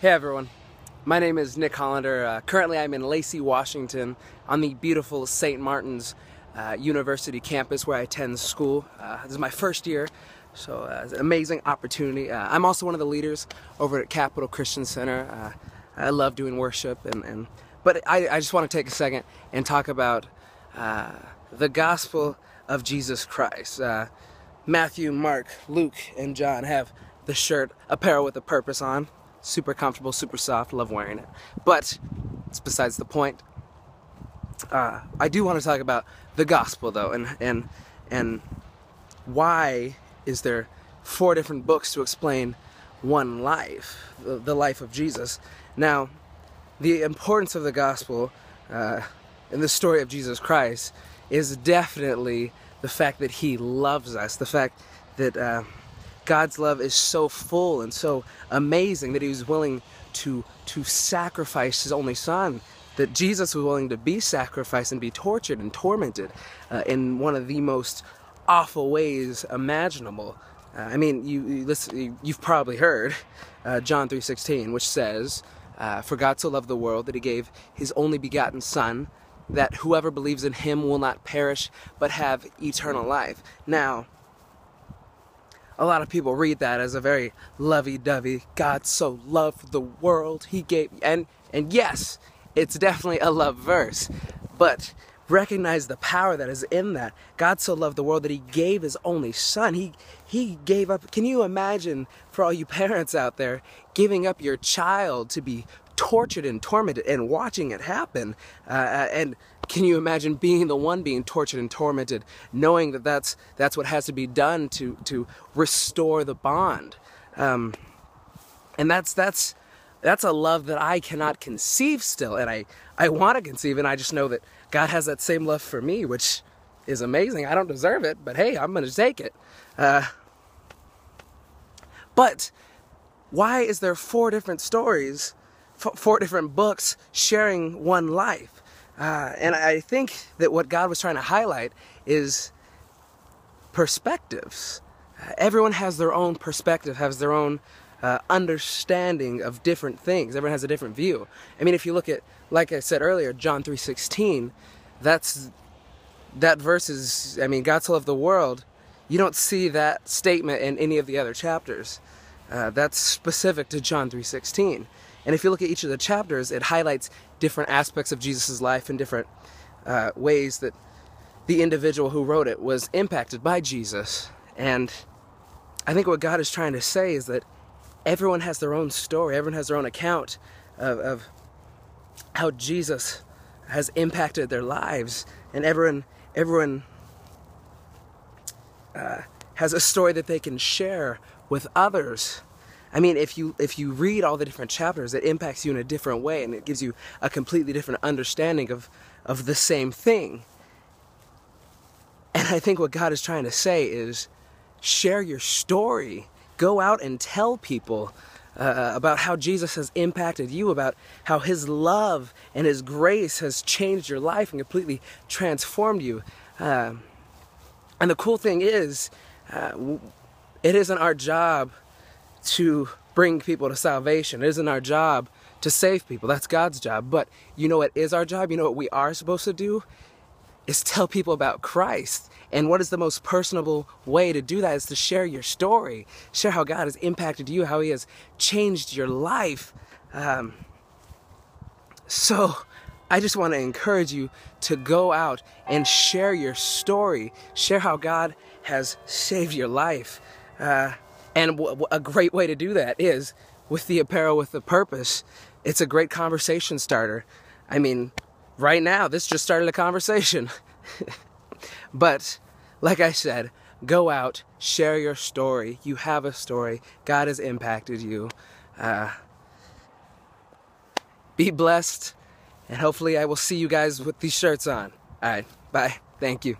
Hey everyone, my name is Nick Hollander. Currently I'm in Lacey, Washington on the beautiful St. Martin's University campus where I attend school. This is my first year, so it's an amazing opportunity. I'm also one of the leaders over at Capital Christian Center. I love doing worship, but I just want to take a second and talk about the gospel of Jesus Christ. Matthew, Mark, Luke, and John have the shirt Apparel with a Purpose on. Super comfortable, super soft, love wearing it. But it's besides the point. I do want to talk about the gospel though, and why is there 4 different books to explain one life, the life of Jesus. Now, the importance of the gospel in the story of Jesus Christ is definitely the fact that he loves us, the fact that God's love is so full and so amazing that he was willing to sacrifice his only son, that Jesus was willing to be sacrificed and be tortured and tormented in one of the most awful ways imaginable. I mean, you've probably heard John 3:16, which says, "For God so loved the world that he gave his only begotten Son, that whoever believes in him will not perish but have eternal life." Now, a lot of people read that as a very lovey-dovey, God so loved the world, he gave, and yes, it's definitely a love verse, but recognize the power that is in that. God so loved the world that he gave his only son. He gave up. Can you imagine, for all you parents out there, giving up your child to be tortured and tormented and watching it happen? And can you imagine being the one being tortured and tormented, knowing that that's what has to be done to restore the bond? And that's a love that I cannot conceive still, and I want to conceive, and I just know that God has that same love for me, which is amazing. I don't deserve it, but hey, I'm going to take it. But why is there 4 different stories, 4 different books sharing one life? And I think that what God was trying to highlight is perspectives. Everyone has their own perspective, has their own understanding of different things. Everyone has a different view. I mean, if you look at, like I said earlier, John 3:16, that verse is, I mean, God so loved the world. You don't see that statement in any of the other chapters. That's specific to John 3:16. And if you look at each of the chapters, it highlights different aspects of Jesus' life and different ways that the individual who wrote it was impacted by Jesus. And I think what God is trying to say is that everyone has their own story, everyone has their own account of how Jesus has impacted their lives, and everyone has a story that they can share with others. I mean, if you read all the different chapters, it impacts you in a different way, and it gives you a completely different understanding of the same thing. And I think what God is trying to say is, share your story. Go out and tell people about how Jesus has impacted you, about how his love and his grace has changed your life and completely transformed you. And the cool thing is, it isn't our job to bring people to salvation. It isn't our job to save people. That's God's job. But you know what is our job? You know what we are supposed to do? Is tell people about Christ. And what is the most personable way to do that is to share your story. Share how God has impacted you, how he has changed your life. So I just want to encourage you to go out and share your story. Share how God has saved your life. And a great way to do that is with the Apparel with a Purpose. It's a great conversation starter. I mean, right now, this just started a conversation. But, like I said, go out, share your story. You have a story. God has impacted you. Be blessed, and hopefully I will see you guys with these shirts on. All right, bye. Thank you.